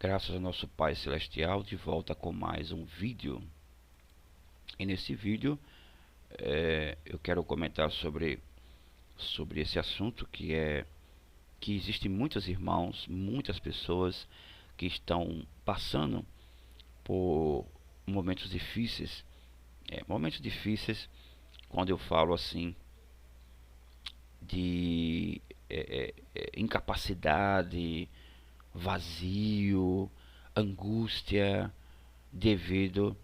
Graças ao nosso Pai Celestial, de volta com mais um vídeo. E nesse vídeo eu quero comentar sobre esse assunto que existem muitos irmãos, muitas pessoas que estão passando por momentos difíceis. Momentos difíceis, quando eu falo assim de incapacidade, vazio, angústia, devido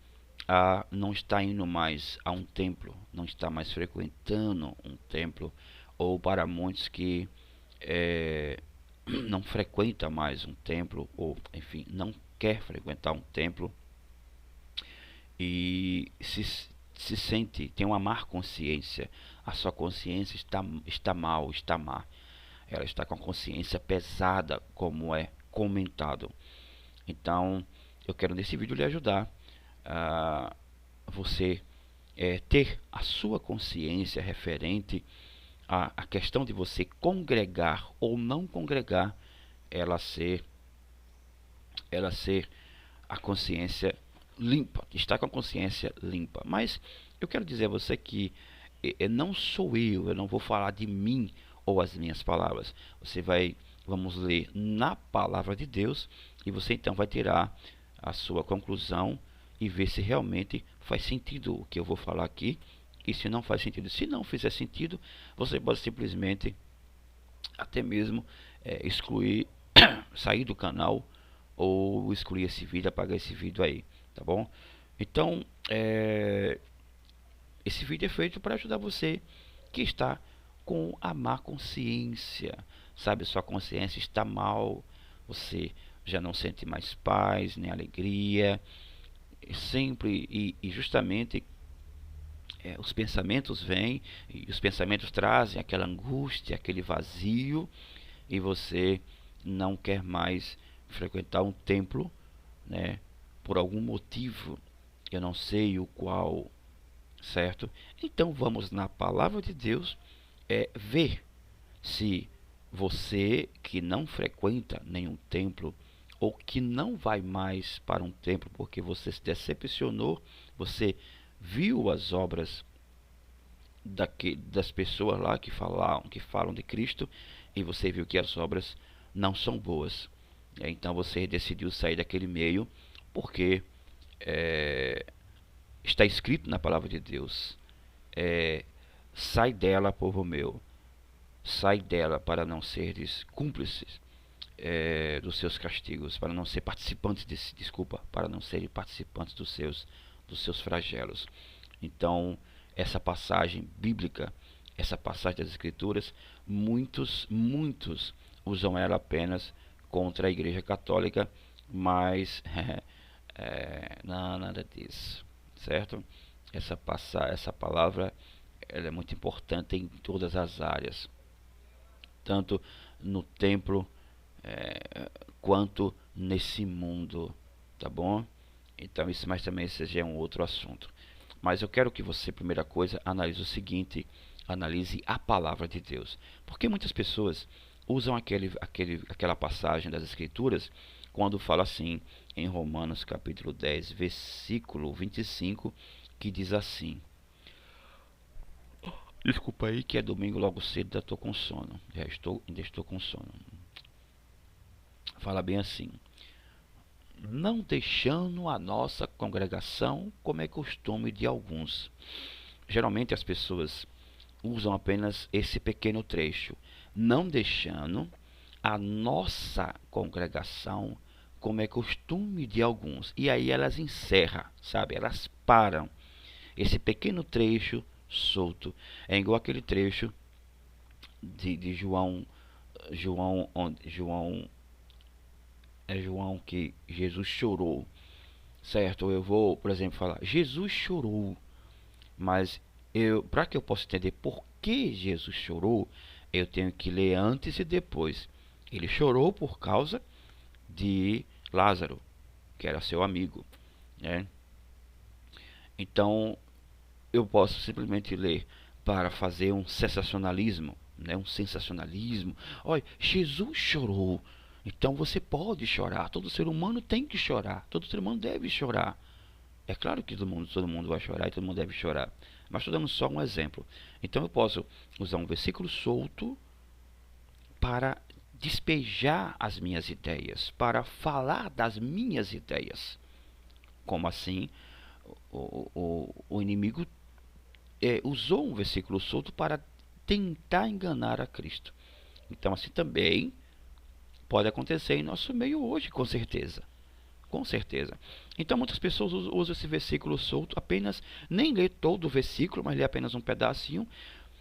a não estar indo mais a um templo, não estar mais frequentando um templo, ou para muitos que não frequenta mais um templo, ou enfim, não quer frequentar um templo e se sente, tem uma má consciência, a sua consciência está mal, está má, ela está com a consciência pesada, como é comentado. Então, eu quero nesse vídeo lhe ajudar a você ter a sua consciência referente à questão de você congregar ou não congregar, ela ser, ela ser a consciência limpa, estar com a consciência limpa. Mas eu quero dizer a você que não sou eu não vou falar de mim ou as minhas palavras. Vamos ler na palavra de Deus e você então vai tirar a sua conclusão e ver se realmente faz sentido o que eu vou falar aqui e se não faz sentido. Se não fizer sentido, você pode simplesmente até mesmo excluir, sair do canal ou excluir esse vídeo, apagar esse vídeo aí, tá bom? Então, esse vídeo é feito para ajudar você que está com a má consciência, sabe? Sua consciência está mal, você já não sente mais paz nem alegria, sempre e justamente os pensamentos vêm e os pensamentos trazem aquela angústia, aquele vazio e você não quer mais frequentar um templo, né? Por algum motivo, eu não sei o qual, certo? Então vamos na palavra de Deus ver se você que não frequenta nenhum templo ou que não vai mais para um templo porque você se decepcionou, você viu as obras das pessoas lá que falam de Cristo e você viu que as obras não são boas. Então você decidiu sair daquele meio porque está escrito na palavra de Deus: sai dela, povo meu, sai dela para não seres cúmplices dos seus castigos, para não ser participantes para não serem participantes dos seus flagelos. Então, essa passagem bíblica, essa passagem das Escrituras, muitos usam ela apenas contra a Igreja Católica, mas não, nada disso, certo? Essa palavra ela é muito importante em todas as áreas, tanto no templo quanto nesse mundo, tá bom? Então isso, mas também esse já é um outro assunto. Mas eu quero que você, primeira coisa, analise o seguinte: analise a palavra de Deus, porque muitas pessoas usam aquela passagem das Escrituras quando fala assim em Romanos capítulo 10 versículo 25, que diz assim. Desculpa aí que é domingo logo cedo, já estou com sono. Ainda estou com sono. Fala bem assim: não deixando a nossa congregação, como é costume de alguns. Geralmente as pessoas usam apenas esse pequeno trecho, não deixando a nossa congregação, como é costume de alguns. E aí elas encerram, sabe? Elas param. Esse pequeno trecho solto é igual aquele trecho de João que Jesus chorou, certo? Eu vou, por exemplo, falar Jesus chorou, mas para que eu possa entender por que Jesus chorou, eu tenho que ler antes e depois. Ele chorou por causa de Lázaro, que era seu amigo, né? Então eu posso simplesmente ler para fazer um sensacionalismo, né? Um sensacionalismo. Olha, Jesus chorou. Então você pode chorar, todo ser humano tem que chorar, todo ser humano deve chorar. É claro que todo mundo vai chorar e todo mundo deve chorar, mas estou dando só um exemplo. Então eu posso usar um versículo solto para despejar as minhas ideias, para falar das minhas ideias. Como assim? O inimigo usou um versículo solto para tentar enganar a Cristo. Então assim também pode acontecer em nosso meio hoje, com certeza. Com certeza. Então muitas pessoas usam esse versículo solto, apenas nem lê todo o versículo, mas lê apenas um pedacinho,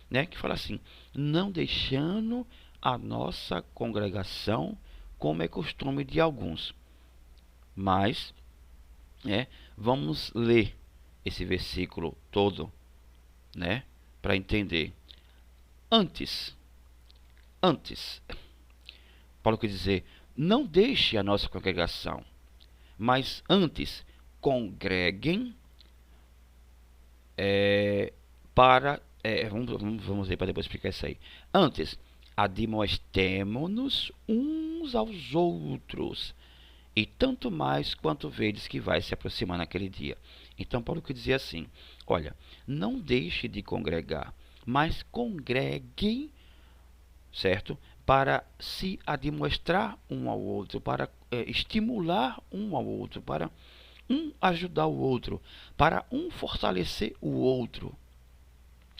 né, que fala assim: não deixando a nossa congregação, como é costume de alguns. Mas, vamos ler esse versículo todo, né, para entender. Antes, Paulo quer dizer, não deixe a nossa congregação, mas antes congreguem para. Vamos ver para depois explicar isso aí. Antes, admoestemo-nos uns aos outros, e tanto mais quanto vedes que vai se aproximar naquele dia. Então, Paulo quer dizer assim: olha, não deixe de congregar, mas congreguem, certo? Para se admoestar um ao outro, para estimular um ao outro, para um ajudar o outro, para um fortalecer o outro.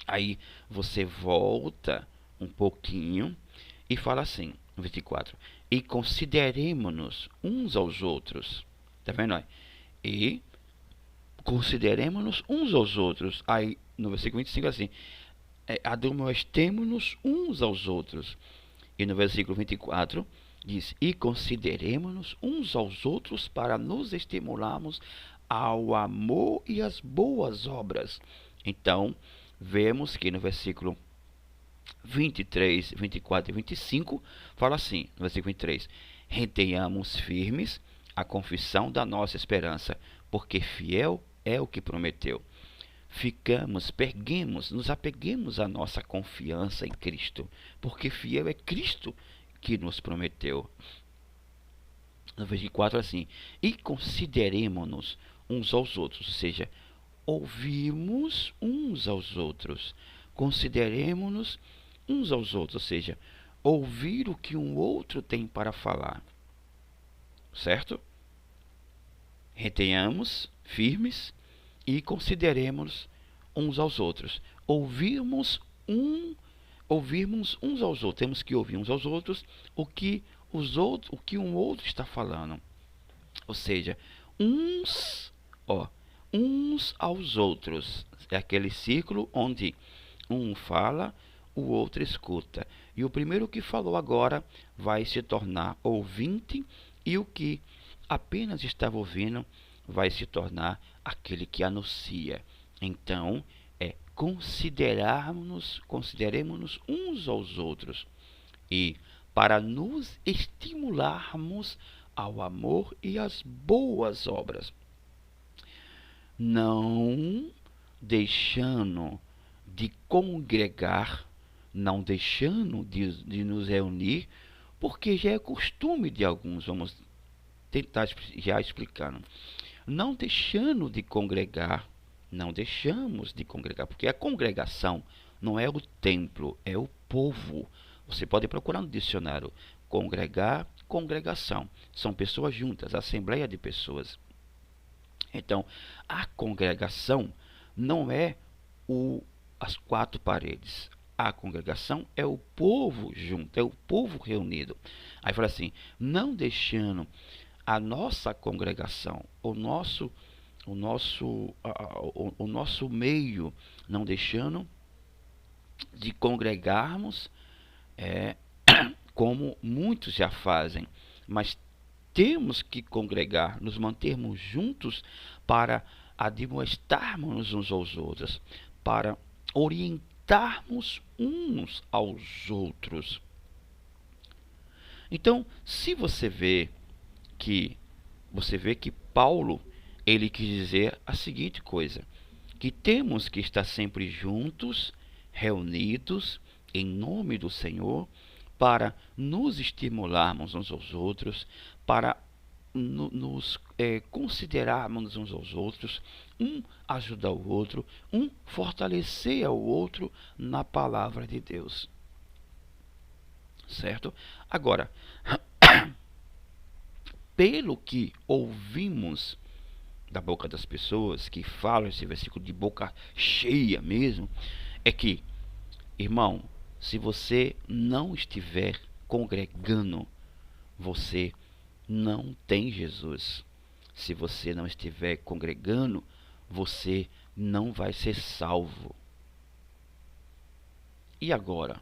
Aí você volta um pouquinho e fala assim, no 24: e consideremos-nos uns aos outros. Tá vendo aí? E consideremos-nos uns aos outros. Aí no versículo 25 assim: admoestemo-nos uns aos outros. E no versículo 24 diz: e consideremos-nos uns aos outros para nos estimularmos ao amor e às boas obras. Então, vemos que no versículo 23, 24 e 25 fala assim, no versículo 23: retenhamos firmes a confissão da nossa esperança, porque fiel é o que prometeu. Peguemos, nos apeguemos à nossa confiança em Cristo, porque fiel é Cristo que nos prometeu. No versículo 4 assim: e consideremos-nos uns aos outros, ou seja, ouvimos uns aos outros, consideremos-nos uns aos outros, ou seja, ouvir o que um outro tem para falar, certo? Retenhamos firmes e consideremos uns aos outros. Ouvirmos uns aos outros. Temos que ouvir uns aos outros o que um outro está falando. Ou seja, uns aos outros. É aquele círculo onde um fala, o outro escuta. E o primeiro que falou agora vai se tornar ouvinte, e o que apenas estava ouvindo vai se tornar aquele que anuncia. Então, consideremos-nos uns aos outros, e para nos estimularmos ao amor e às boas obras, não deixando de congregar, não deixando de nos reunir, porque já é costume de alguns. Vamos tentar já explicando. Não deixando de congregar, não deixamos de congregar, porque a congregação não é o templo, é o povo. Você pode procurar no dicionário: congregar, congregação. São pessoas juntas, assembleia de pessoas. Então, a congregação não é as quatro paredes. A congregação é o povo junto, é o povo reunido. Aí fala assim: não deixando a nossa congregação, o nosso meio, não deixando de congregarmos, como muitos já fazem, mas temos que congregar, nos mantermos juntos para admoestarmos uns aos outros, para orientarmos uns aos outros. Então, se você vê que Paulo, ele quis dizer a seguinte coisa: que temos que estar sempre juntos, reunidos, em nome do Senhor, para nos estimularmos uns aos outros, para nos considerarmos uns aos outros, um ajudar o outro, um fortalecer ao outro na palavra de Deus. Certo? Agora, pelo que ouvimos da boca das pessoas que falam esse versículo de boca cheia mesmo, é que, irmão, se você não estiver congregando, você não tem Jesus. Se você não estiver congregando, você não vai ser salvo. E agora?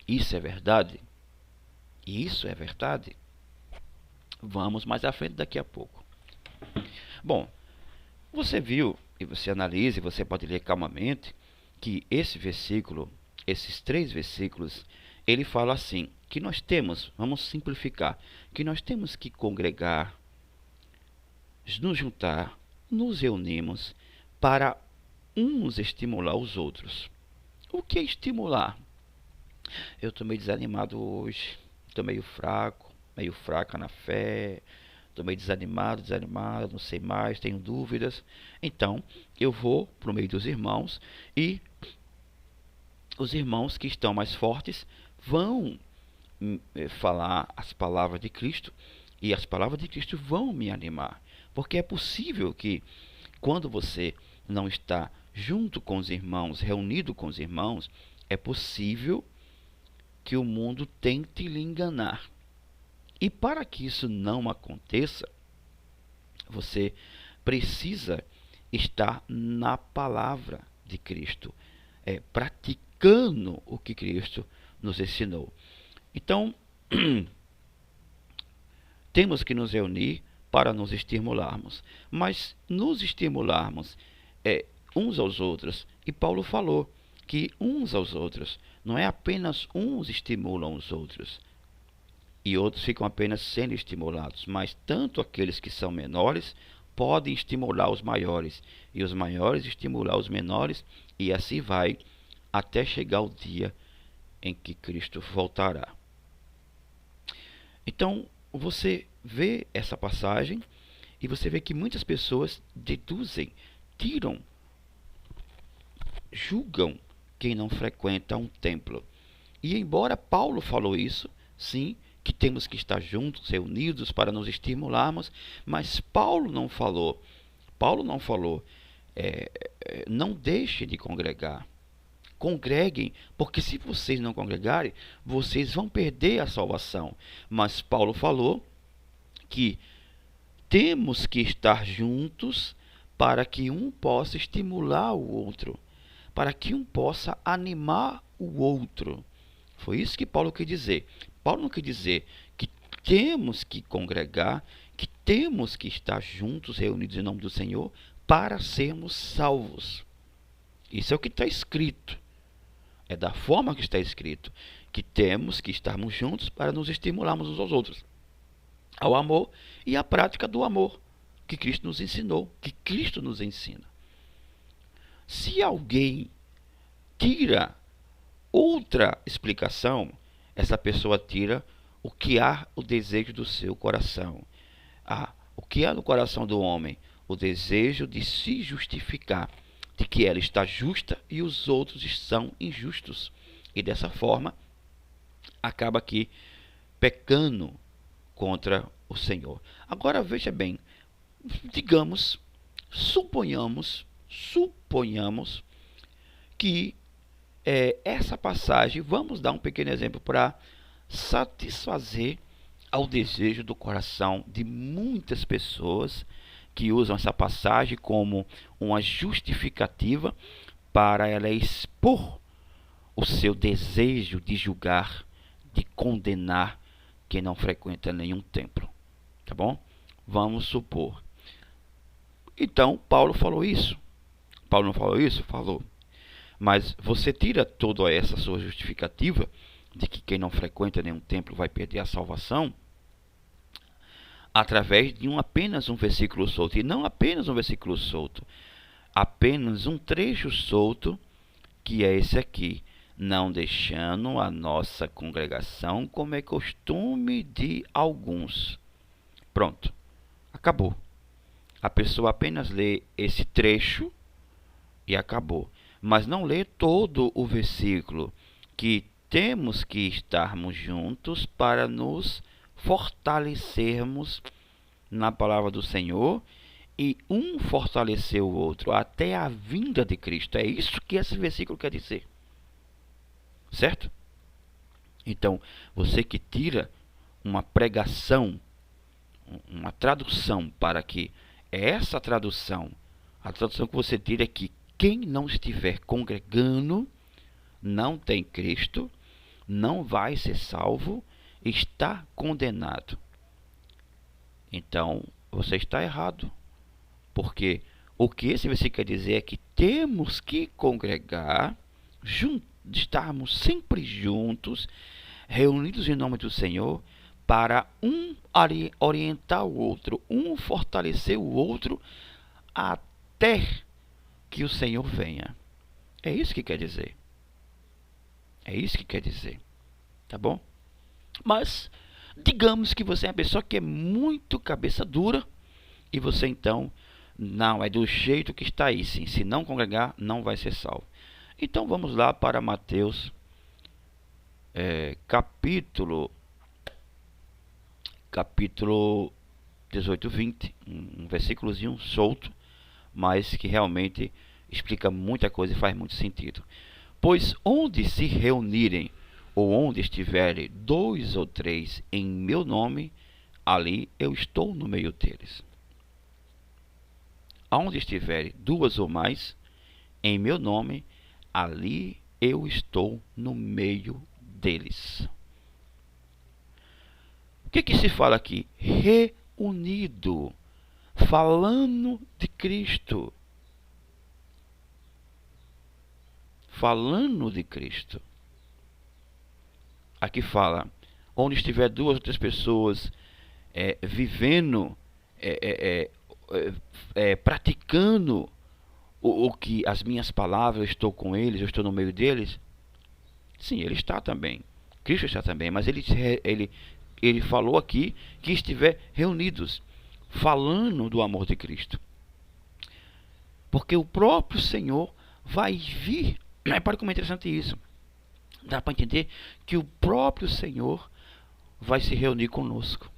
Isso é verdade? Isso é verdade? Vamos mais à frente daqui a pouco. Bom, você viu, e você analisa, e você pode ler calmamente, que esse versículo, esses 3 versículos, ele fala assim, que nós temos, vamos simplificar, que nós temos que congregar, nos juntar, nos reunimos para uns estimular os outros. O que é estimular? Eu estou meio desanimado hoje, estou meio fraco, meio fraca na fé, estou meio desanimado, não sei mais, tenho dúvidas. Então, eu vou para o meio dos irmãos e os irmãos que estão mais fortes vão falar as palavras de Cristo e as palavras de Cristo vão me animar. Porque é possível que quando você não está junto com os irmãos, reunido com os irmãos, é possível que o mundo tente lhe enganar. E para que isso não aconteça, você precisa estar na palavra de Cristo, praticando o que Cristo nos ensinou. Então, temos que nos reunir para nos estimularmos, mas nos estimularmos uns aos outros. E Paulo falou que uns aos outros, não é apenas uns estimulam os outros, e outros ficam apenas sendo estimulados, mas tanto aqueles que são menores podem estimular os maiores, e os maiores estimular os menores, e assim vai até chegar o dia em que Cristo voltará. Então, você vê essa passagem e você vê que muitas pessoas deduzem, tiram, julgam quem não frequenta um templo. E embora Paulo falou isso, sim, que temos que estar juntos, reunidos para nos estimularmos, mas Paulo não falou, não deixe de congregar. Congreguem, porque se vocês não congregarem, vocês vão perder a salvação. Mas Paulo falou que temos que estar juntos para que um possa estimular o outro, para que um possa animar o outro. Foi isso que Paulo quis dizer. Paulo não quis dizer que temos que congregar, que temos que estar juntos, reunidos em nome do Senhor, para sermos salvos. Isso é o que está escrito. É da forma que está escrito, que temos que estarmos juntos para nos estimularmos uns aos outros, ao amor e à prática do amor que Cristo nos ensinou, que Cristo nos ensina. Se alguém tira outra explicação, essa pessoa tira o que há o desejo do seu coração. O que há no coração do homem? O desejo de se justificar, de que ela está justa e os outros são injustos. E dessa forma, acaba aqui pecando contra o Senhor. Agora veja bem, digamos, suponhamos que essa passagem, vamos dar um pequeno exemplo para satisfazer ao desejo do coração de muitas pessoas que usam essa passagem como uma justificativa para ela expor o seu desejo de julgar, de condenar quem não frequenta nenhum templo. Tá bom? Vamos supor. Então, Paulo falou isso. Paulo não falou isso? Falou. Mas você tira toda essa sua justificativa de que quem não frequenta nenhum templo vai perder a salvação através de apenas um versículo solto. E não apenas um versículo solto, apenas um trecho solto, que é esse aqui. não deixando a nossa congregação, como é costume de alguns. Pronto, acabou. A pessoa apenas lê esse trecho e acabou. Mas não lê todo o versículo, que temos que estarmos juntos para nos fortalecermos na palavra do Senhor e um fortalecer o outro até a vinda de Cristo. É isso que esse versículo quer dizer. Certo? Então, você que tira uma pregação, uma tradução para que essa tradução, a tradução que você tira é que quem não estiver congregando não tem Cristo, não vai ser salvo, está condenado. Então, você está errado. Porque o que esse versículo quer dizer é que temos que congregar, estarmos sempre juntos, reunidos em nome do Senhor, para um orientar o outro, um fortalecer o outro, até que o Senhor venha. É isso que quer dizer. É isso que quer dizer. Tá bom? Mas, digamos que você é uma pessoa que é muito cabeça dura, e você então, não, é do jeito que está aí, sim. Se não congregar, não vai ser salvo. Então vamos lá para Mateus, capítulo 18, 20, um versículozinho solto, mas que realmente explica muita coisa e faz muito sentido. Pois onde se reunirem, ou onde estiverem 2 ou 3 em meu nome, ali eu estou no meio deles. Aonde estiverem 2 ou mais em meu nome, ali eu estou no meio deles. O que se fala aqui? Reunido, falando de Cristo. Falando de Cristo. Aqui fala, onde estiver 2 ou 3 pessoas vivendo, praticando o que as minhas palavras, eu estou com eles, eu estou no meio deles. Sim, ele está também. Cristo está também, mas ele falou aqui que estiver reunidos, falando do amor de Cristo. Porque o próprio Senhor vai vir. Para como é interessante isso. Dá para entender que o próprio Senhor vai se reunir conosco.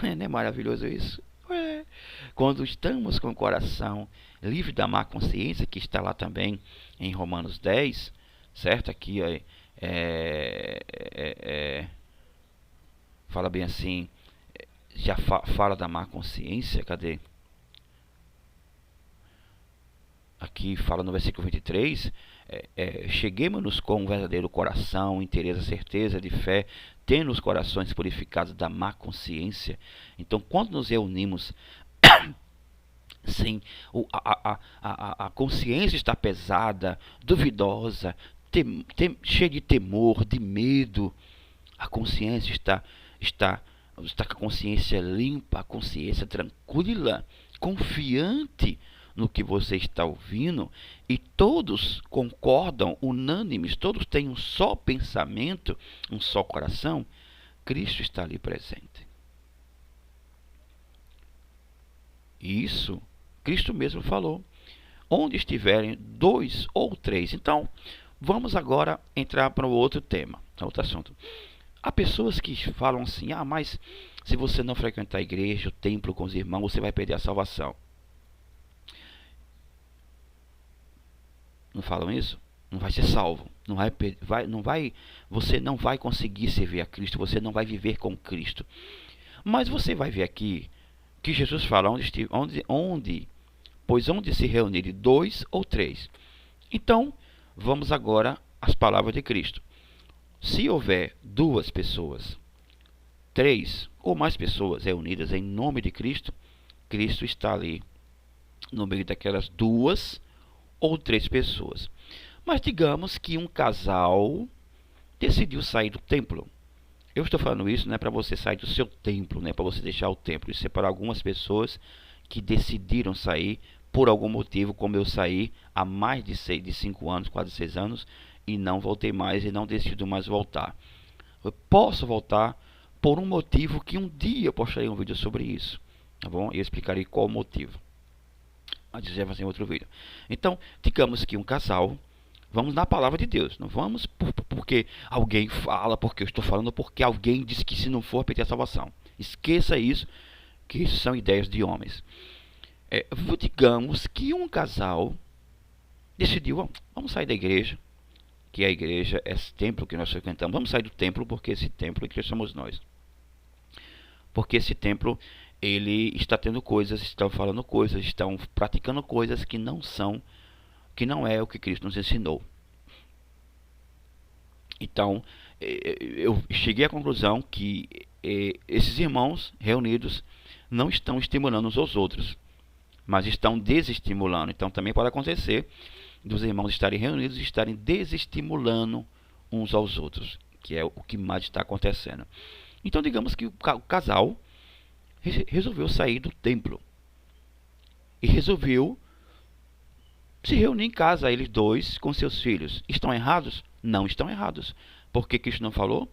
Não é maravilhoso isso? Quando estamos com o coração livre da má consciência, que está lá também em Romanos 10, certo? Aqui fala bem assim, já fala da má consciência, cadê? Aqui fala no versículo 23, cheguemos-nos com um verdadeiro coração, inteireza, certeza de fé, tendo os corações purificados da má consciência. Então, quando nos reunimos sem a consciência está pesada, duvidosa, cheia de temor, de medo, a consciência está com a consciência limpa, a consciência tranquila, confiante no que você está ouvindo, e todos concordam, unânimes, todos têm um só pensamento, um só coração, Cristo está ali presente. E isso, Cristo mesmo falou, onde estiverem 2 ou 3. Então, vamos agora entrar para o outro tema, outro assunto. Há pessoas que falam assim, mas se você não frequentar a igreja, o templo com os irmãos, você vai perder a salvação. Não falam isso? Não vai ser salvo. Você não vai conseguir servir a Cristo, você não vai viver com Cristo. Mas você vai ver aqui que Jesus fala pois onde se reunirem 2 ou 3. Então, vamos agora às palavras de Cristo. Se houver 2 pessoas, 3 ou mais pessoas reunidas em nome de Cristo, Cristo está ali no meio daquelas 2 ou 3 pessoas. Mas digamos que um casal decidiu sair do templo. Eu estou falando isso não é para você sair do seu templo, não é para você deixar o templo. Isso é para algumas pessoas que decidiram sair por algum motivo, como eu saí há mais de 5 anos, quase 6 anos, e não voltei mais e não decido mais voltar. Eu posso voltar por um motivo que um dia eu postarei um vídeo sobre isso, tá bom? E eu explicarei qual o motivo. Mas isso já vai ser outro vídeo. Então, digamos que um casal, vamos na palavra de Deus, não vamos porque alguém fala, porque eu estou falando, porque alguém disse que se não for perder a salvação. Esqueça isso, que isso são ideias de homens. Digamos que um casal decidiu, vamos sair da igreja, que a igreja é esse templo que nós frequentamos. Vamos sair do templo, porque esse templo é que somos nós. Porque esse templo, ele está tendo coisas, estão falando coisas, estão praticando coisas que não é o que Cristo nos ensinou. Então, eu cheguei à conclusão que esses irmãos reunidos não estão estimulando uns aos outros, mas estão desestimulando. Então, também pode acontecer dos irmãos estarem reunidos e estarem desestimulando uns aos outros, que é o que mais está acontecendo. Então, digamos que o casal resolveu sair do templo e resolveu se reunir em casa, eles dois, com seus filhos. Estão errados? Não estão errados. Porque Cristo não falou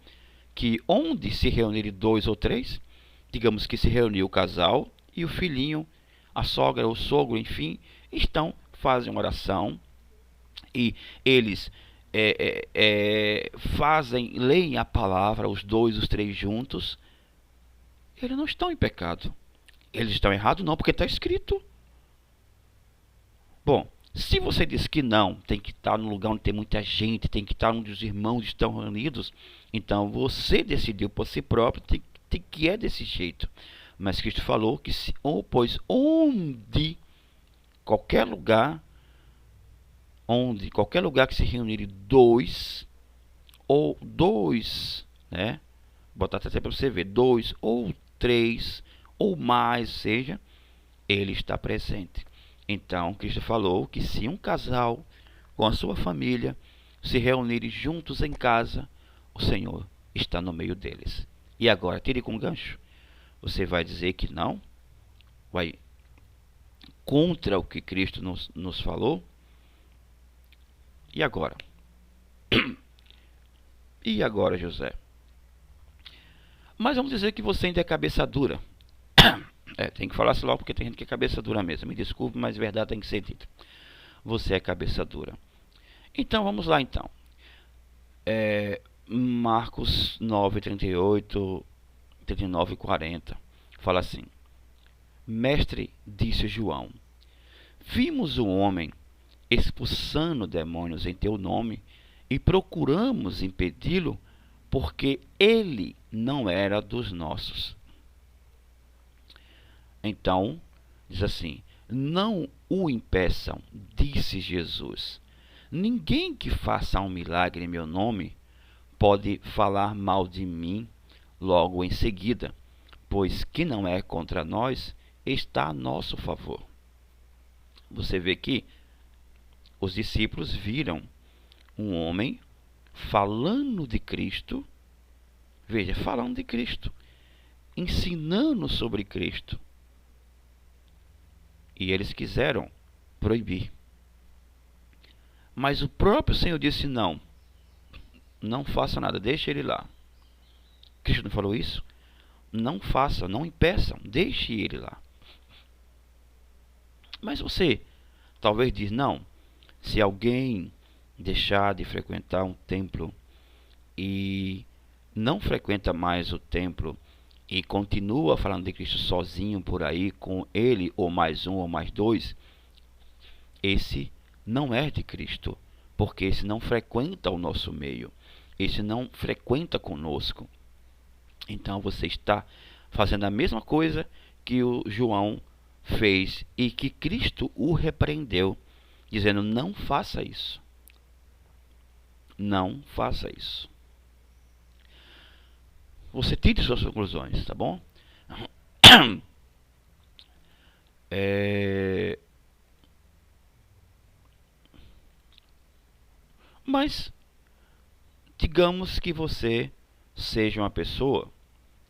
que onde se reunirem dois ou três, digamos que se reuniu o casal e o filhinho, a sogra, o sogro, enfim, fazem uma oração e eles leem a palavra, os dois, os três juntos. Eles não estão em pecado. Eles estão errados não, porque está escrito. Bom, se você diz que não, tem que estar num lugar onde tem muita gente, tem que estar onde os irmãos estão reunidos, então você decidiu por si próprio que é desse jeito. Mas Cristo falou que pois qualquer lugar que se reunirem dois, né? Botar até para você ver, dois ou três ou mais, seja, ele está presente. Então, Cristo falou que se um casal com a sua família se reunirem juntos em casa, o Senhor está no meio deles. E agora, tire com gancho. Você vai dizer que não? Vai contra o que Cristo nos falou? E agora? E agora, José? Mas vamos dizer que você ainda é cabeça dura. Tem que falar assim logo porque tem gente que é cabeça dura mesmo. Me desculpe, mas verdade tem que ser dita. Você é cabeça dura. Então vamos lá então. Marcos 9, 38, 39 e 40. Fala assim: Mestre, disse João, vimos um homem expulsando demônios em teu nome e procuramos impedi-lo porque ele não era dos nossos. Então, diz assim: não o impeçam, disse Jesus. Ninguém que faça um milagre em meu nome pode falar mal de mim logo em seguida, pois que não é contra nós, está a nosso favor. Você vê que os discípulos viram um homem falando de Cristo, veja, falando de Cristo, ensinando sobre Cristo, e eles quiseram proibir. Mas o próprio Senhor disse: não faça nada, deixe ele lá. Cristo não falou isso? Não faça, não impeçam, deixe ele lá. Mas você talvez diz: não, se alguém deixar de frequentar um templo e não frequenta mais o templo e continua falando de Cristo sozinho por aí, com ele ou mais um ou mais dois, esse não é de Cristo, porque esse não frequenta o nosso meio, esse não frequenta conosco. Então você está fazendo a mesma coisa que o João fez e que Cristo o repreendeu, dizendo: não faça isso. Não faça isso. Você tire suas conclusões, tá bom? Mas digamos que você seja uma pessoa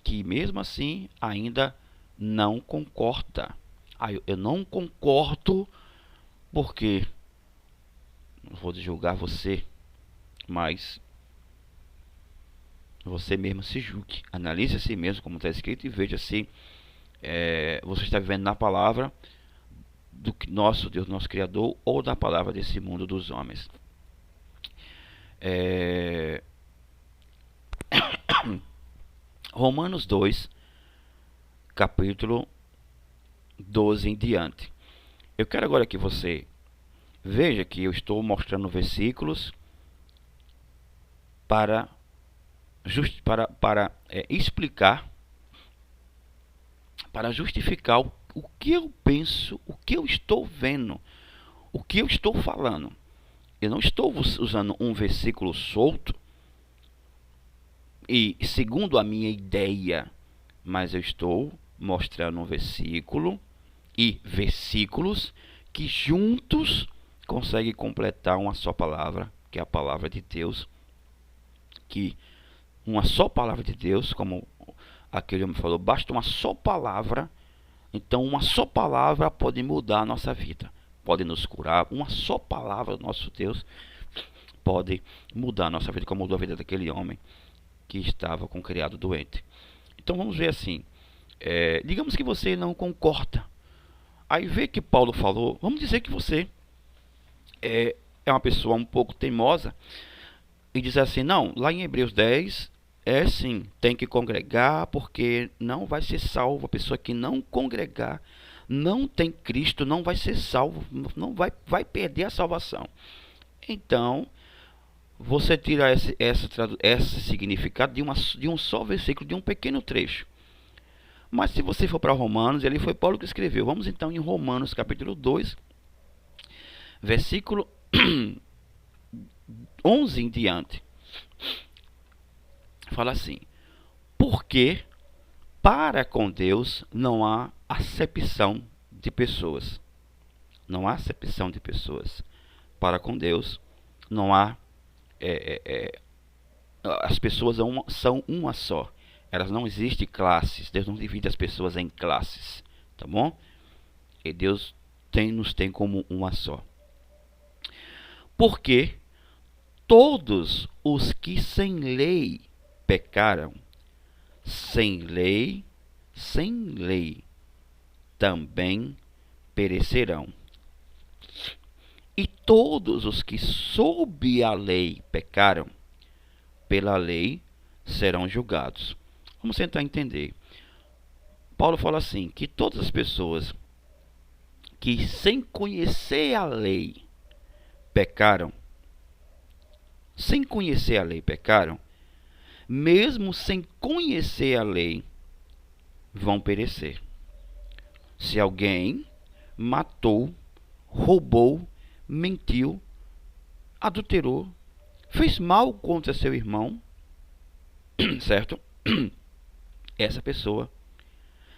que mesmo assim ainda não concorda. Eu não concordo porque não vou julgar você. Mas você mesmo se julgue, analise a si mesmo, como está escrito, e veja se você está vivendo na palavra do nosso Deus, nosso Criador, ou da palavra desse mundo dos homens. Romanos 2, capítulo 12 em diante. Eu quero agora que você veja que eu estou mostrando versículos para explicar, para justificar o que eu penso, o que eu estou vendo, o que eu estou falando. Eu não estou usando um versículo solto e segundo a minha ideia, mas eu estou mostrando um versículo e versículos que juntos conseguem completar uma só palavra, que é a palavra de Deus. Que uma só palavra de Deus, como aquele homem falou, basta uma só palavra. Então uma só palavra pode mudar a nossa vida, pode nos curar. Uma só palavra do nosso Deus pode mudar a nossa vida, como mudou a vida daquele homem que estava com o criado doente. Então vamos ver assim, digamos que você não concorda, aí vê que Paulo falou, vamos dizer que você é uma pessoa um pouco teimosa e diz assim, não, lá em Hebreus 10 é sim, tem que congregar, porque não vai ser salvo. A pessoa que não congregar, não tem Cristo, não vai ser salvo, não vai perder a salvação. Então, você tira esse significado de um só versículo, de um pequeno trecho. Mas se você for para Romanos, ele foi Paulo que escreveu. Vamos então em Romanos capítulo 2, versículo 11 em diante. Fala assim, porque para com Deus não há acepção de pessoas. Não há acepção de pessoas. Para com Deus não há... as pessoas são uma só. Elas não existem classes. Deus não divide as pessoas em classes. Tá bom? E Deus nos tem como uma só. Porque todos os que sem lei pecaram, sem lei também perecerão. E todos os que sob a lei pecaram, pela lei serão julgados. Vamos tentar entender. Paulo fala assim, que todas as pessoas que sem conhecer a lei pecaram, mesmo sem conhecer a lei, vão perecer. Se alguém matou, roubou, mentiu, adulterou, fez mal contra seu irmão, certo? Essa pessoa,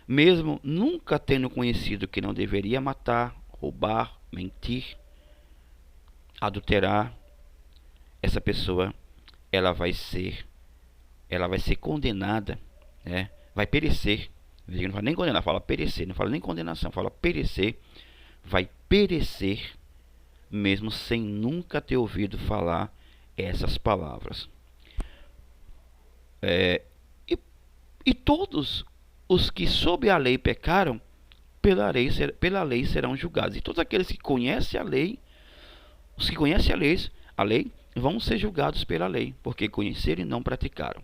mesmo nunca tendo conhecido que não deveria matar, roubar, mentir, adulterar, essa pessoa ela vai ser condenada, né? Vai perecer. Não fala nem condenar, fala perecer, não fala nem condenação, fala perecer. Vai perecer mesmo sem nunca ter ouvido falar essas palavras. E todos os que sob a lei pecaram, pela lei serão julgados. E todos aqueles que conhecem a lei, os que conhecem a lei vão ser julgados pela lei, porque conheceram e não praticaram.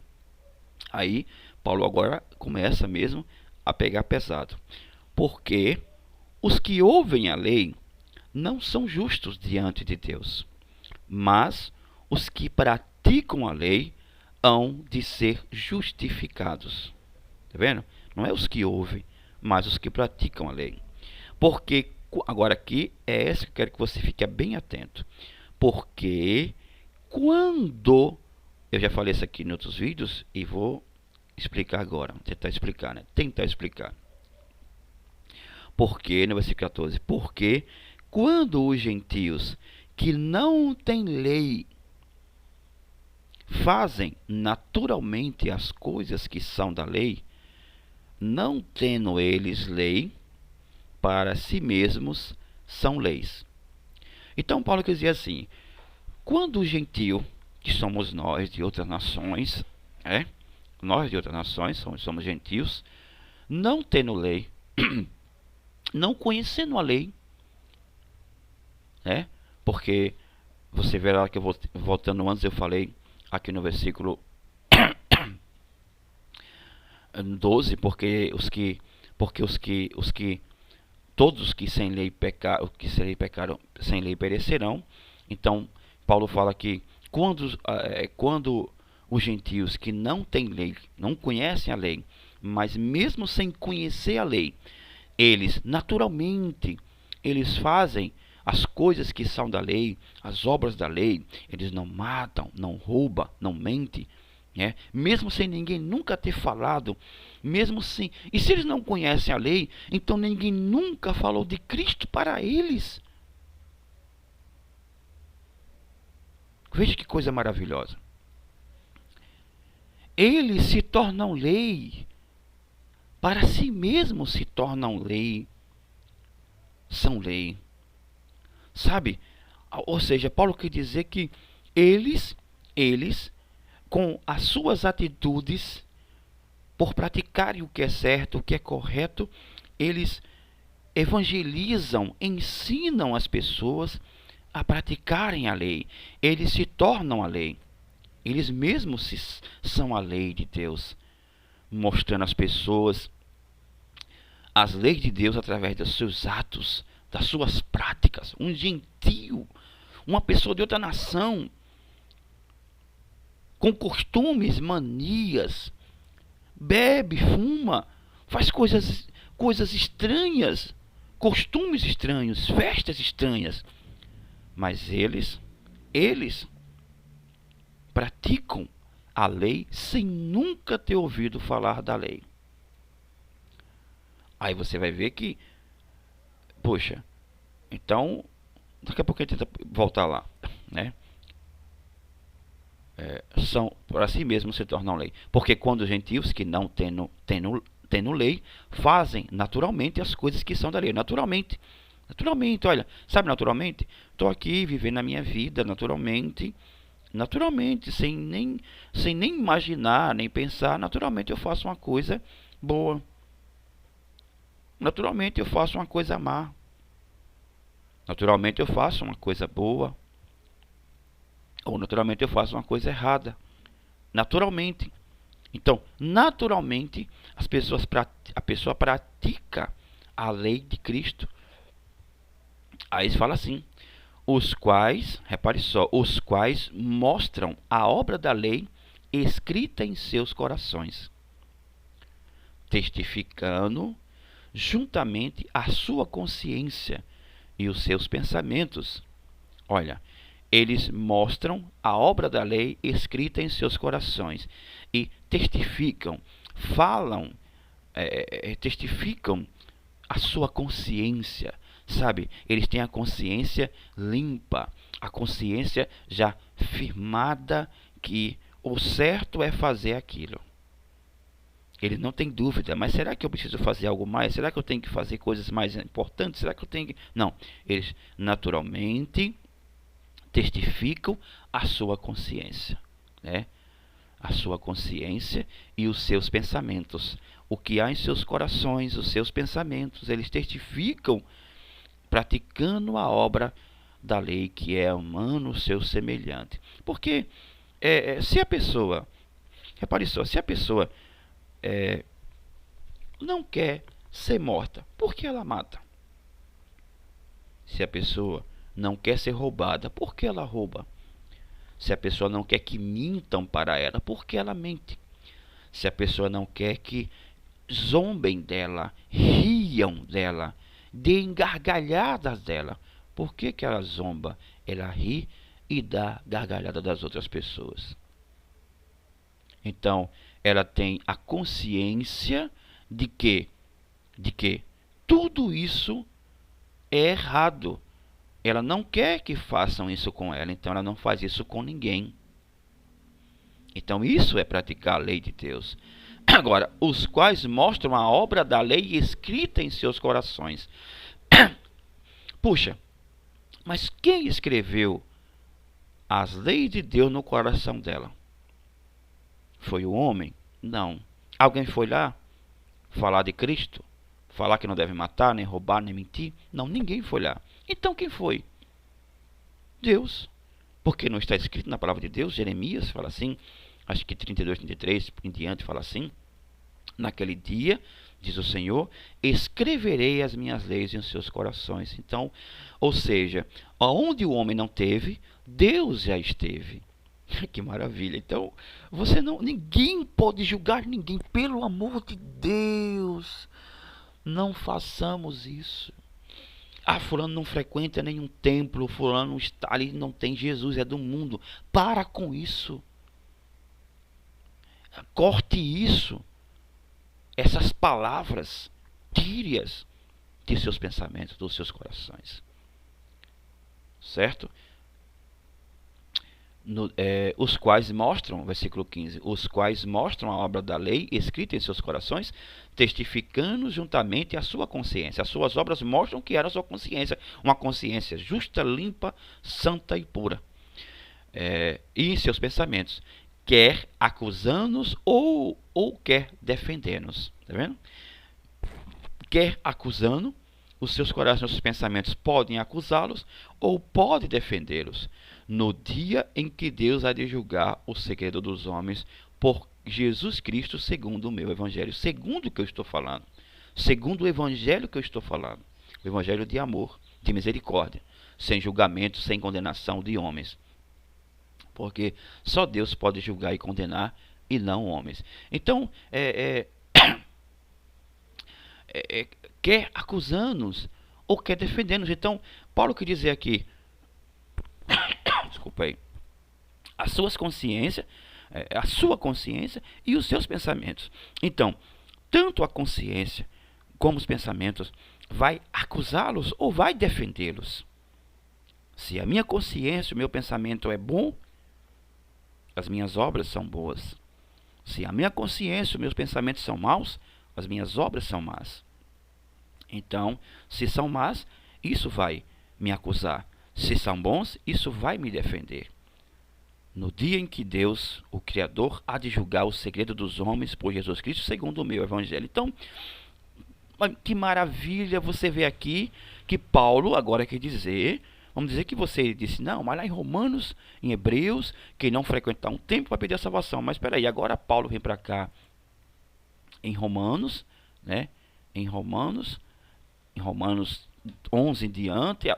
Aí Paulo agora começa mesmo a pegar pesado. Porque os que ouvem a lei não são justos diante de Deus, mas os que praticam a lei hão de ser justificados. Tá vendo? Não é os que ouvem, mas os que praticam a lei. Porque, agora aqui é essa que eu quero que você fique bem atento. Porque quando, eu já falei isso aqui em outros vídeos e vou explicar agora, tentar explicar. Porque, no versículo 14, porque quando os gentios que não têm lei fazem naturalmente as coisas que são da lei, não tendo eles lei, para si mesmos são leis. Então Paulo quer dizer assim, quando o gentio que somos nós de outras nações, nós de outras nações, somos gentios, não tendo lei, não conhecendo a lei, porque você verá que eu vou voltando antes, eu falei aqui no versículo 12, porque todos os que sem lei pecaram, sem lei perecerão. Então Paulo fala que quando os gentios que não têm lei, não conhecem a lei, mas mesmo sem conhecer a lei, eles naturalmente fazem as coisas que são da lei, as obras da lei. Eles não matam, não roubam, não mentem, mesmo sem ninguém nunca ter falado, mesmo sem. E se eles não conhecem a lei, então ninguém nunca falou de Cristo para eles. Veja que coisa maravilhosa. Eles se tornam lei, para si mesmos se tornam lei, são lei. Sabe? Ou seja, Paulo quer dizer que eles, com as suas atitudes, por praticarem o que é certo, o que é correto, eles evangelizam, ensinam as pessoas a praticarem a lei. Eles se tornam a lei. Eles mesmos são a lei de Deus, mostrando às pessoas as leis de Deus através dos seus atos, das suas práticas. Um gentio, uma pessoa de outra nação, com costumes, manias, bebe, fuma, faz coisas estranhas, costumes estranhos, festas estranhas, mas eles praticam a lei sem nunca ter ouvido falar da lei. Aí você vai ver que, poxa, então daqui a pouco a gente tenta voltar lá, são para si mesmos se tornam lei, porque quando os gentios que não tendo lei fazem naturalmente as coisas que são da lei, naturalmente, olha, sabe, naturalmente, estou aqui vivendo a minha vida naturalmente, sem nem imaginar, nem pensar, naturalmente eu faço uma coisa boa, naturalmente eu faço uma coisa má, naturalmente eu faço uma coisa boa, ou naturalmente eu faço uma coisa errada, naturalmente. Então, naturalmente, a pessoa pratica a lei de Cristo. Aí ele fala assim: os quais, repare só, os quais mostram a obra da lei escrita em seus corações, testificando juntamente a sua consciência e os seus pensamentos. Olha, eles mostram a obra da lei escrita em seus corações e testificam, testificam a sua consciência, sabe? Eles têm a consciência limpa, a consciência já firmada que o certo é fazer aquilo. Ele não tem dúvida, mas será que eu preciso fazer algo mais? Será que eu tenho que fazer coisas mais importantes? Será que eu tenho que... Não, eles naturalmente testificam a sua consciência, a sua consciência e os seus pensamentos. O que há em seus corações, os seus pensamentos, eles testificam praticando a obra da lei, que é humano, o seu semelhante. Porque se a pessoa, repare só, se a pessoa não quer ser morta, por que ela mata? Se a pessoa não quer ser roubada, por que ela rouba? Se a pessoa não quer que mintam para ela, por que ela mente? Se a pessoa não quer que zombem dela, riam dela, deem gargalhadas dela, por que ela zomba? Ela ri e dá gargalhada das outras pessoas. Então, ela tem a consciência de que tudo isso é errado. Ela não quer que façam isso com ela, então ela não faz isso com ninguém. Então isso é praticar a lei de Deus. Agora, os quais mostram a obra da lei escrita em seus corações. Puxa, mas quem escreveu as leis de Deus no coração dela. Foi o homem? Não. Alguém foi lá falar de Cristo? Falar que não deve matar, nem roubar, nem mentir? Não, ninguém foi lá. Então quem foi? Deus. Porque não está escrito na palavra de Deus? Jeremias fala assim, acho que 32, 33 em diante fala assim. Naquele dia, diz o Senhor, escreverei as minhas leis em seus corações. Então, ou seja, onde o homem não teve, Deus já esteve. Que maravilha. Então, ninguém pode julgar ninguém, pelo amor de Deus. Não façamos isso. Ah, fulano não frequenta nenhum templo, fulano está ali, não tem Jesus, é do mundo. Para com isso. Corte isso. Essas palavras, tire-as de seus pensamentos, dos seus corações. Certo? Os quais mostram, versículo 15, os quais mostram a obra da lei escrita em seus corações, testificando juntamente a sua consciência. As suas obras mostram que era a sua consciência, uma consciência justa, limpa, santa e pura. E em seus pensamentos, quer acusando-nos ou quer defendendo-nos. Tá vendo? Quer acusando, os seus corações, os pensamentos podem acusá-los ou podem defendê-los. No dia em que Deus há de julgar o segredo dos homens por Jesus Cristo, segundo o meu evangelho. Segundo o que eu estou falando. Segundo o evangelho que eu estou falando. O evangelho de amor, de misericórdia. Sem julgamento, sem condenação de homens. Porque só Deus pode julgar e condenar e não homens. Então, quer acusando-nos ou quer defendendo-nos. Então, Paulo quer dizer aqui, desculpa aí, a sua consciência e os seus pensamentos. Então, tanto a consciência como os pensamentos vai acusá-los ou vai defendê-los. Se a minha consciência, o meu pensamento é bom, as minhas obras são boas. Se a minha consciência, os meus pensamentos são maus, as minhas obras são más. Então, se são más, isso vai me acusar. Se são bons, isso vai me defender. No dia em que Deus, o Criador, há de julgar o segredo dos homens por Jesus Cristo, segundo o meu evangelho. Então, que maravilha você vê aqui que Paulo agora quer dizer, vamos dizer que você disse, não, mas lá em Romanos, em Hebreus, quem não frequentar um templo vai perder a salvação. Mas espera aí, agora Paulo vem para cá em Romanos, né? Em Romanos 11 em diante,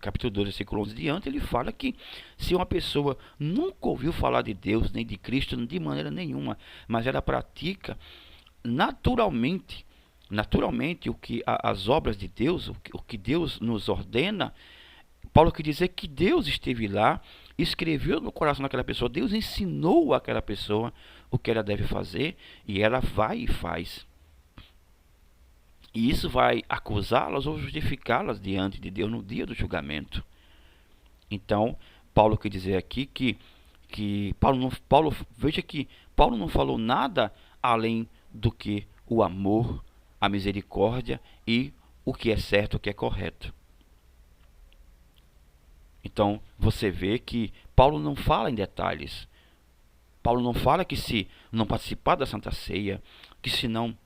capítulo 2, versículo 11 em diante, ele fala que se uma pessoa nunca ouviu falar de Deus, nem de Cristo, de maneira nenhuma, mas ela pratica naturalmente o que as obras de Deus, o que Deus nos ordena, Paulo quer dizer que Deus esteve lá, escreveu no coração daquela pessoa, Deus ensinou àquela pessoa o que ela deve fazer, e ela vai e faz. E isso vai acusá-las ou justificá-las diante de Deus no dia do julgamento. Então, Paulo quer dizer aqui que veja que Paulo não falou nada além do que o amor, a misericórdia e o que é certo, o que é correto. Então, você vê que Paulo não fala em detalhes. Paulo não fala que se não participar da Santa Ceia, que se não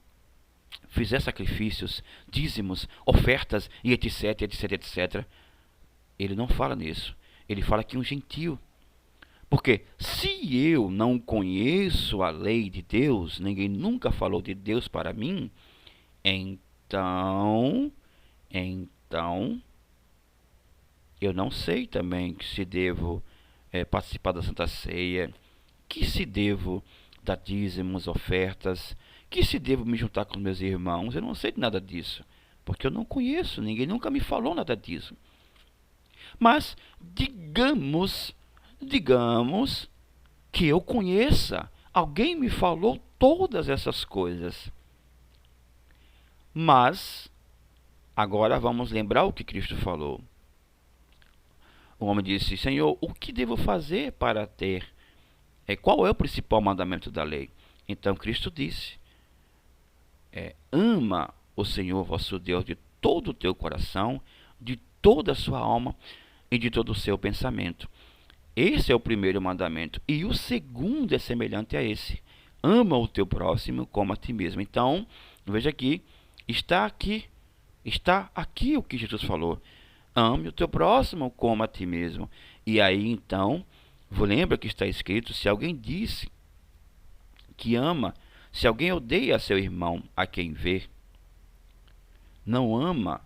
fizer sacrifícios, dízimos, ofertas e etc, etc, etc. Ele não fala nisso. Ele fala que um gentio. Porque se eu não conheço a lei de Deus, ninguém nunca falou de Deus para mim, então eu não sei também que se devo participar da Santa Ceia, que se devo dar dízimos, ofertas, que se devo me juntar com meus irmãos. Eu não sei de nada disso, porque eu não conheço, ninguém nunca me falou nada disso. Mas digamos que eu conheça, alguém me falou todas essas coisas. Mas agora vamos lembrar o que Cristo falou. O homem disse: Senhor, o que devo fazer para ter? Qual é o principal mandamento da lei? Então Cristo disse: ama o Senhor vosso Deus de todo o teu coração, de toda a sua alma e de todo o seu pensamento. Esse é o primeiro mandamento. E o segundo é semelhante a esse: ama o teu próximo como a ti mesmo. Então, veja aqui, está aqui o que Jesus falou. Ame o teu próximo como a ti mesmo. E aí, então, lembra que está escrito: se alguém disse que ama, se alguém odeia seu irmão a quem vê, não ama,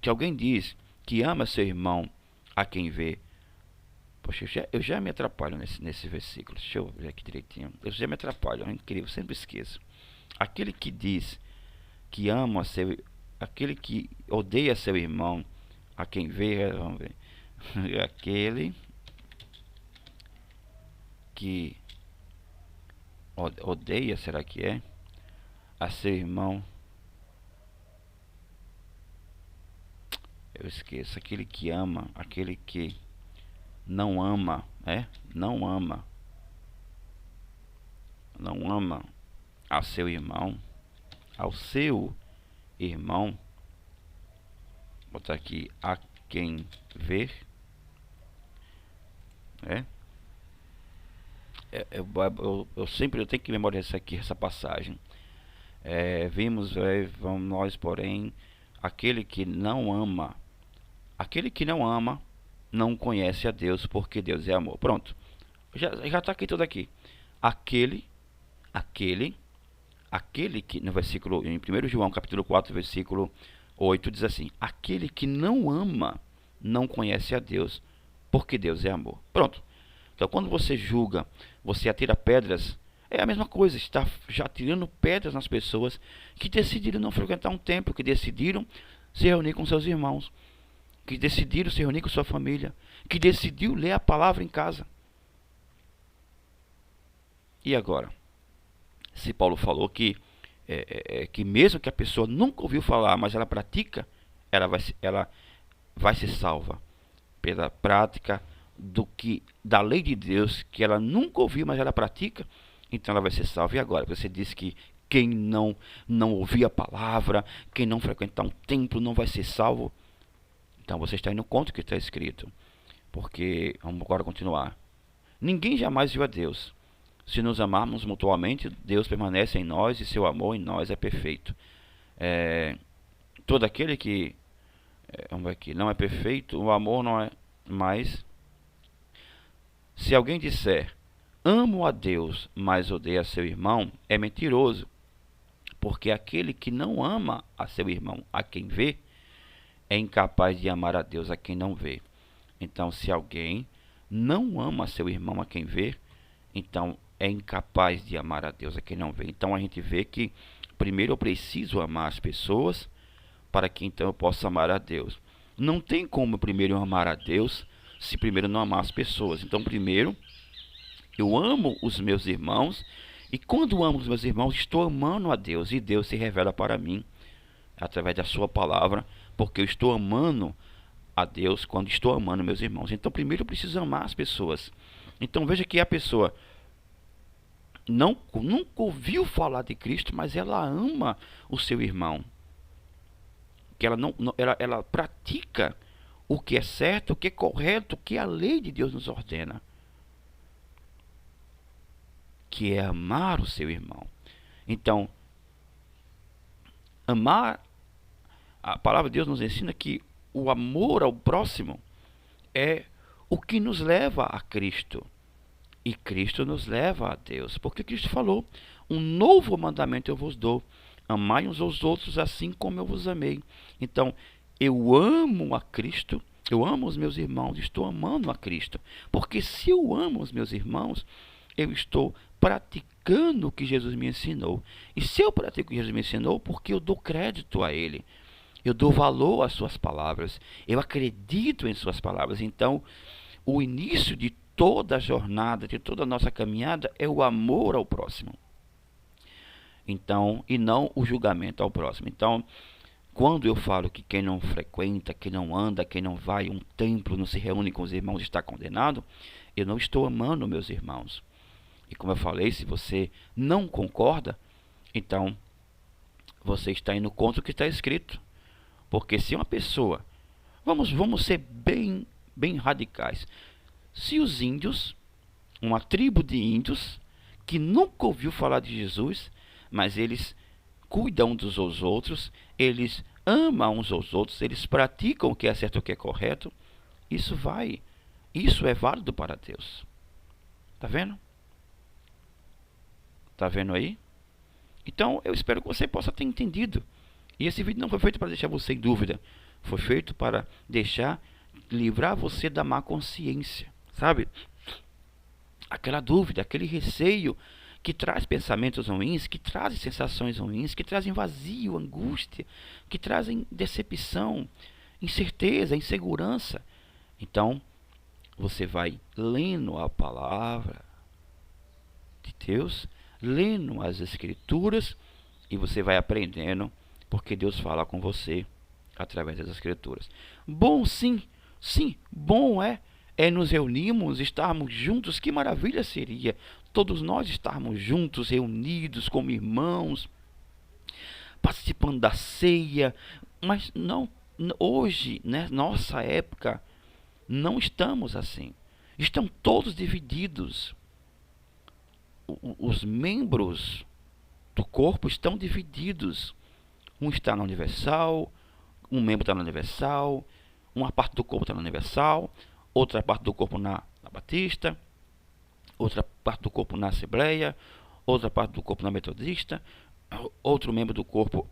que alguém diz que ama seu irmão a quem vê. Poxa, eu já me atrapalho nesse versículo. Deixa eu ver aqui direitinho. Eu já me atrapalho, é incrível, sempre esqueço. Aquele que diz que ama aquele que odeia seu irmão a quem vê, vamos ver. Aquele que odeia, será que é? A seu irmão. Eu esqueço. Aquele que ama, aquele que não ama, não ama. Não ama a seu irmão, ao seu irmão. Vou botar aqui: a quem ver. Eu sempre tenho que memorizar essa passagem. Vamos nós, porém, aquele que não ama não conhece a Deus, porque Deus é amor. Pronto, já está aqui tudo aqui. Aquele que, no versículo, em 1 João capítulo 4, versículo 8, diz assim: aquele que não ama não conhece a Deus, porque Deus é amor. Pronto. Então, quando você julga, você atira pedras, é a mesma coisa. Está já atirando pedras nas pessoas que decidiram não frequentar um templo, que decidiram se reunir com seus irmãos, que decidiram se reunir com sua família, que decidiu ler a palavra em casa. E agora? Se Paulo falou que mesmo que a pessoa nunca ouviu falar, mas ela pratica, ela vai ser salva pela prática da lei de Deus, que ela nunca ouviu, mas ela pratica, então ela vai ser salva. E agora? Você disse que quem não ouvir a palavra, quem não frequentar um templo, não vai ser salvo. Então você está indo contra o que está escrito. Porque, vamos agora continuar. Ninguém jamais viu a Deus. Se nos amarmos mutuamente, Deus permanece em nós e seu amor em nós é perfeito. Todo aquele que vamos ver aqui, não é perfeito, o amor não é mais. Se alguém disser: amo a Deus, mas odeia seu irmão, é mentiroso. Porque aquele que não ama a seu irmão a quem vê, é incapaz de amar a Deus a quem não vê. Então, se alguém não ama seu irmão a quem vê, então é incapaz de amar a Deus a quem não vê. Então a gente vê que primeiro eu preciso amar as pessoas para que então eu possa amar a Deus. Não tem como primeiro eu amar a Deus se primeiro não amar as pessoas. Então primeiro eu amo os meus irmãos, e quando amo os meus irmãos estou amando a Deus, e Deus se revela para mim através da sua palavra, porque eu estou amando a Deus quando estou amando meus irmãos. Então primeiro eu preciso amar as pessoas. Então veja que a pessoa nunca ouviu falar de Cristo, mas ela ama o seu irmão. Que ela pratica o que é certo, o que é correto, o que a lei de Deus nos ordena, que é amar o seu irmão. Então, amar, a palavra de Deus nos ensina que o amor ao próximo é o que nos leva a Cristo. E Cristo nos leva a Deus, porque Cristo falou: um novo mandamento eu vos dou, amai uns aos outros assim como eu vos amei. Então, eu amo a Cristo, eu amo os meus irmãos, estou amando a Cristo. Porque se eu amo os meus irmãos, eu estou praticando o que Jesus me ensinou. E se eu pratico o que Jesus me ensinou, porque eu dou crédito a Ele, eu dou valor às suas palavras, eu acredito em suas palavras. Então, o início de toda a jornada, de toda a nossa caminhada, é o amor ao próximo. Então, e não o julgamento ao próximo. Então, quando eu falo que quem não frequenta, quem não anda, quem não vai a um templo, não se reúne com os irmãos, está condenado, eu não estou amando meus irmãos. E como eu falei, se você não concorda, então você está indo contra o que está escrito. Porque se uma pessoa, vamos ser bem radicais, se os índios, uma tribo de índios, que nunca ouviu falar de Jesus, mas eles cuidam uns aos outros, eles amam uns aos outros, eles praticam o que é certo e o que é correto, isso é válido para Deus. Tá vendo? Tá vendo aí? Então, eu espero que você possa ter entendido. E esse vídeo não foi feito para deixar você em dúvida. Foi feito para livrar você da má consciência, sabe? Aquela dúvida, aquele receio que traz pensamentos ruins, que trazem sensações ruins, que trazem vazio, angústia, que trazem decepção, incerteza, insegurança. Então, você vai lendo a palavra de Deus, lendo as Escrituras, e você vai aprendendo, porque Deus fala com você através das Escrituras. Bom, sim, bom é nos reunirmos, estarmos juntos. Que maravilha seria todos nós estarmos juntos, reunidos como irmãos, participando da ceia. Mas não, hoje, né, nossa época, não estamos assim. Estão todos divididos. Os membros do corpo estão divididos. Um está na Universal, um membro está na Universal, uma parte do corpo está na Universal, outra parte do corpo na Batista, outra parte do corpo na Assembleia, outra parte do corpo na Metodista, outro membro do corpo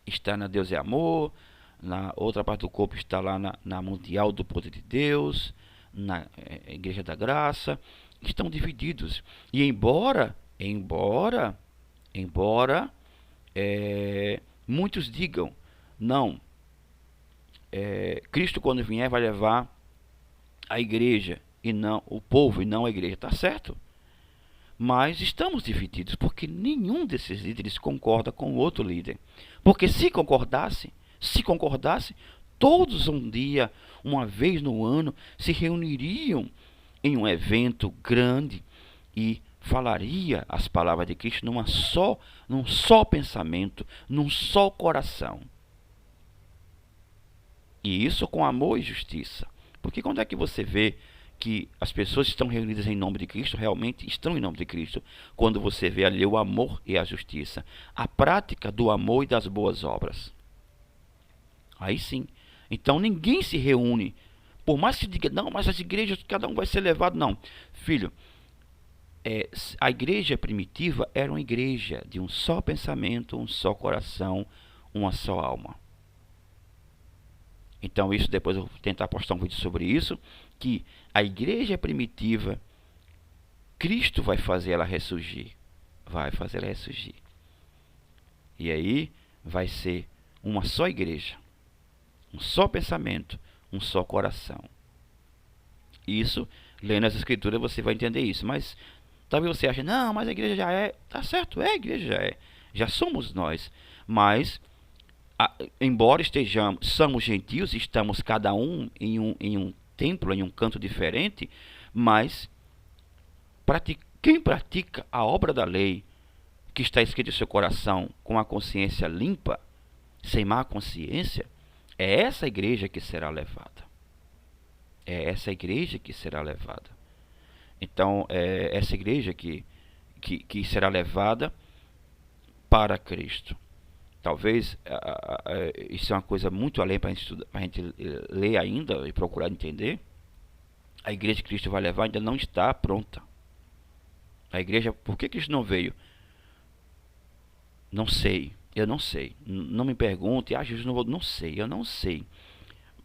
está na Deus é Amor, na outra parte do corpo está lá na Mundial do Poder de Deus, na Igreja da Graça. Estão divididos. E embora muitos digam, não, Cristo quando vier vai levar a igreja e não o povo e não a igreja, tá certo? Mas estamos divididos porque nenhum desses líderes concorda com o outro líder. Porque se concordasse, todos um dia, uma vez no ano, se reuniriam em um evento grande e falaria as palavras de Cristo num só pensamento, num só coração. E isso com amor e justiça. Porque quando é que você vê que as pessoas estão reunidas em nome de Cristo, realmente estão em nome de Cristo? Quando você vê ali o amor e a justiça, a prática do amor e das boas obras. Aí sim. Então ninguém se reúne. Por mais que diga, não, mas as igrejas, cada um vai ser levado. Não, filho, a igreja primitiva era uma igreja de um só pensamento, um só coração, uma só alma. Então isso depois eu vou tentar postar um vídeo sobre isso, que a igreja primitiva, Cristo vai fazer ela ressurgir. Vai fazer ela ressurgir. E aí vai ser uma só igreja, um só pensamento, um só coração. Isso, lendo as escrituras, você vai entender isso. Mas talvez você ache, não, mas a igreja já é. Tá certo, a igreja já é. Já somos nós. Mas, embora somos gentios, estamos cada um em um templo, em um canto diferente, mas quem pratica a obra da lei, que está escrito em seu coração, com a consciência limpa, sem má consciência, é essa igreja que será levada. É essa igreja que será levada. Então, é essa igreja que será levada para Cristo. Talvez isso é uma coisa muito além para a gente ler ainda e procurar entender. A igreja que Cristo vai levar ainda não está pronta. A igreja, por que Cristo não veio? Não sei, eu não sei. Não me pergunte, Jesus não vou, não sei, eu não sei.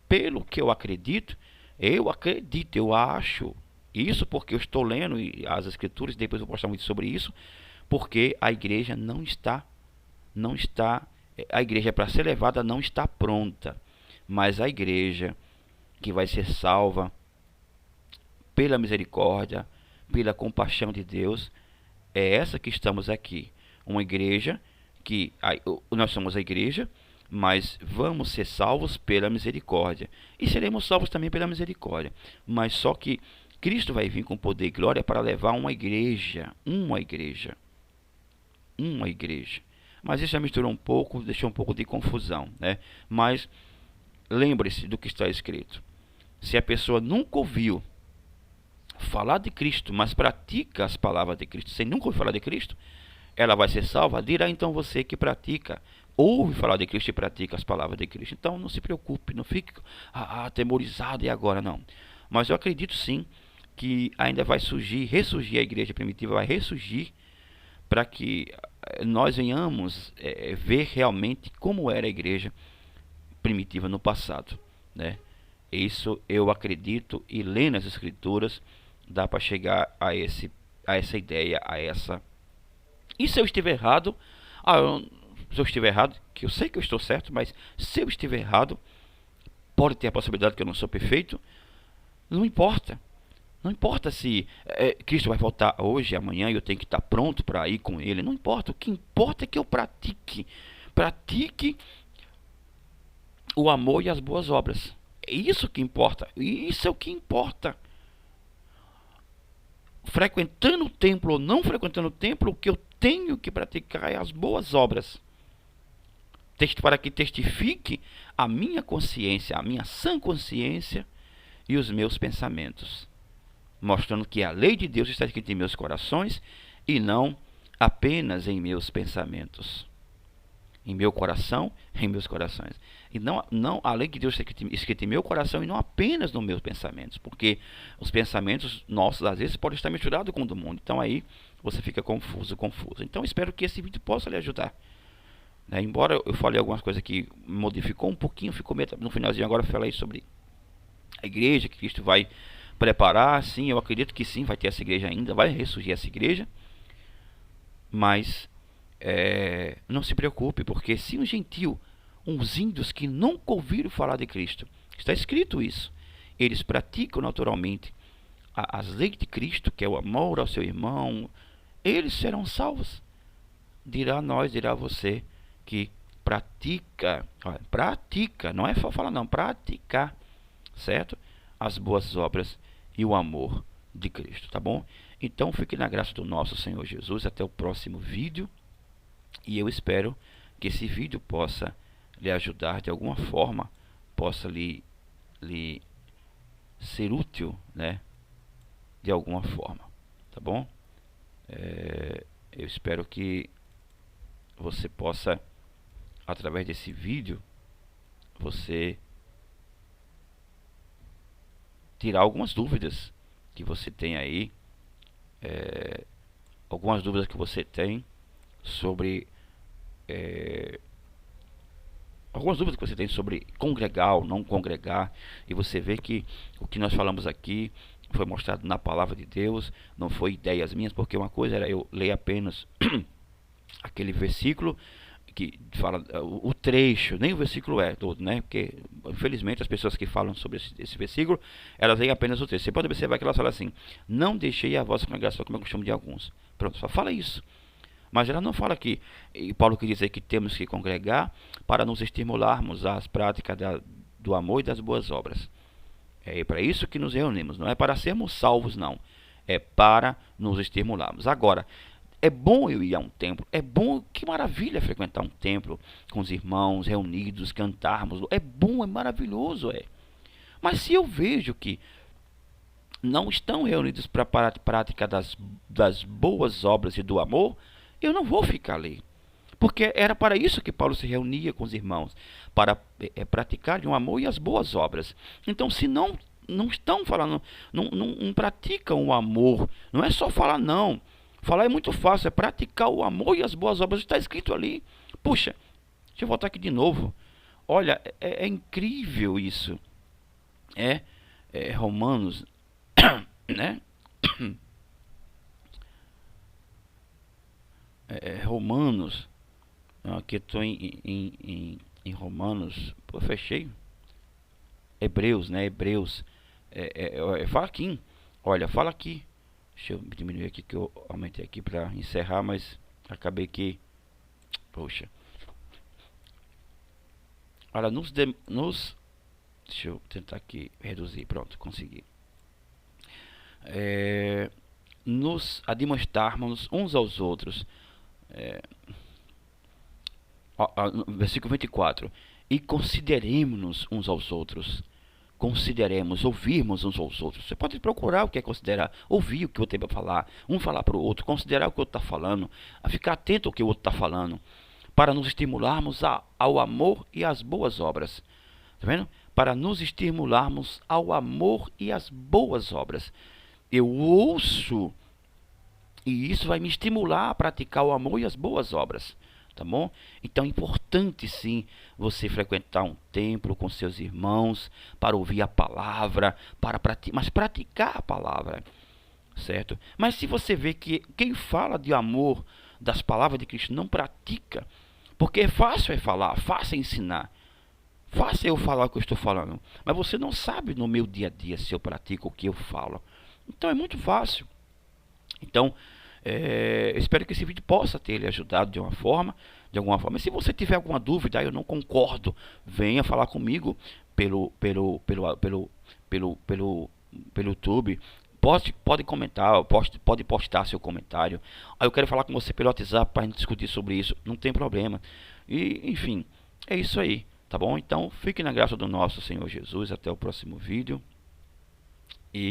Pelo que eu acredito, eu acho. Isso porque eu estou lendo as escrituras, depois eu vou postar muito sobre isso, porque a igreja não está, a igreja para ser levada não está pronta, mas a igreja que vai ser salva pela misericórdia, pela compaixão de Deus, é essa que estamos aqui. Uma igreja que nós somos a igreja, mas vamos ser salvos pela misericórdia. E seremos salvos também pela misericórdia. Mas só que Cristo vai vir com poder e glória para levar uma igreja. Mas isso já misturou um pouco, deixou um pouco de confusão, né? Mas lembre-se do que está escrito. Se a pessoa nunca ouviu falar de Cristo, mas pratica as palavras de Cristo, sem nunca ouvir falar de Cristo, ela vai ser salva? Dirá então você que pratica, ouve falar de Cristo e pratica as palavras de Cristo. Então não se preocupe, não fique atemorizado e agora não. Mas eu acredito sim que ainda vai surgir, ressurgir a igreja primitiva, vai ressurgir para que nós venhamos ver realmente como era a igreja primitiva no passado, né? Isso eu acredito, e lendo as escrituras dá para chegar a essa ideia, a essa. E se eu estiver errado, se eu estiver errado, que eu sei que eu estou certo, mas se eu estiver errado, pode ter a possibilidade que eu não sou perfeito, não importa. Não importa se Cristo vai voltar hoje, amanhã, e eu tenho que estar pronto para ir com Ele. Não importa. O que importa é que eu pratique. Pratique o amor e as boas obras. É isso que importa. Isso é o que importa. Frequentando o templo ou não frequentando o templo, o que eu tenho que praticar é as boas obras. Para que testifique a minha consciência, a minha sã consciência e os meus pensamentos, mostrando que a lei de Deus está escrita em meus corações e não apenas em meus pensamentos. Em meu coração, em meus corações. E não a lei de Deus está escrita em meu coração e não apenas nos meus pensamentos, porque os pensamentos nossos às vezes podem estar misturados com o do mundo. Então aí você fica confuso. Então espero que esse vídeo possa lhe ajudar. Embora eu falei algumas coisas que modificou um pouquinho, ficou meio, no finalzinho agora eu falei sobre a igreja que Cristo vai preparar. Sim, eu acredito que sim, vai ter essa igreja ainda, vai ressurgir essa igreja, mas não se preocupe, porque se um gentil, uns índios que nunca ouviram falar de Cristo, está escrito isso, eles praticam naturalmente as leis de Cristo, que é o amor ao seu irmão, eles serão salvos. Dirá você que pratica, não é só falar não, praticar, certo? As boas obras e o amor de Cristo, tá bom? Então fique na graça do nosso Senhor Jesus, até o próximo vídeo, e eu espero que esse vídeo possa lhe ajudar de alguma forma, possa lhe ser útil, né? De alguma forma, tá bom? Eu espero que você possa, através desse vídeo, você tirar algumas dúvidas que você tem aí, algumas dúvidas que você tem sobre algumas dúvidas que você tem sobre congregar ou não congregar, e você vê que o que nós falamos aqui foi mostrado na palavra de Deus, não foi ideias minhas, porque uma coisa era eu ler apenas aquele versículo que fala o trecho, nem o versículo é todo, né? Porque infelizmente as pessoas que falam sobre esse versículo, elas leem apenas o trecho. Você pode observar que elas falam assim: não deixei a vossa congregação, como é o costume de alguns. Pronto, só fala isso. Mas ela não fala que, e Paulo quer dizer que temos que congregar para nos estimularmos às práticas do amor e das boas obras. É para isso que nos reunimos, não é para sermos salvos, não. É para nos estimularmos. Agora, é bom eu ir a um templo, é bom, que maravilha frequentar um templo com os irmãos reunidos, cantarmos, é bom, é maravilhoso, Mas se eu vejo que não estão reunidos para a prática das boas obras e do amor, eu não vou ficar ali. Porque era para isso que Paulo se reunia com os irmãos, para praticar um amor e as boas obras. Então, se não estão falando, não praticam o amor, não é só falar não. Falar é muito fácil, é praticar o amor e as boas obras, está escrito ali. Puxa, deixa eu voltar aqui de novo. Olha, é incrível isso. Romanos, né? Romanos, aqui eu estou em Romanos, pô, fechei. Hebreus, né? Hebreus, fala aqui, olha, fala aqui. Deixa eu diminuir aqui que eu aumentei aqui para encerrar, mas acabei que, poxa. Olha, deixa eu tentar aqui reduzir, pronto, consegui. Nos admoestarmos uns aos outros, versículo 24, e consideremos-nos uns aos outros consideremos ouvirmos uns aos outros. Você pode procurar o que é considerar, ouvir o que o outro tem para falar, um falar para o outro, considerar o que o outro está falando, a ficar atento ao que o outro está falando, para nos estimularmos ao amor e às boas obras. Tá vendo? Para nos estimularmos ao amor e às boas obras. Eu ouço e isso vai me estimular a praticar o amor e as boas obras. Tá bom? Então é importante sim você frequentar um templo com seus irmãos para ouvir a palavra, mas praticar a palavra, certo? Mas se você vê que quem fala de amor, das palavras de Cristo, não pratica, porque é fácil falar, fácil ensinar, fácil eu falar o que eu estou falando, mas você não sabe no meu dia a dia se eu pratico o que eu falo. Então é muito fácil. Então, espero que esse vídeo possa ter lhe ajudado de alguma forma. E se você tiver alguma dúvida, eu não concordo, venha falar comigo pelo YouTube. Pode comentar, pode postar seu comentário. Aí eu quero falar com você pelo WhatsApp para a gente discutir sobre isso, não tem problema. E, enfim, é isso aí, tá bom? Então, fique na graça do nosso Senhor Jesus. Até o próximo vídeo.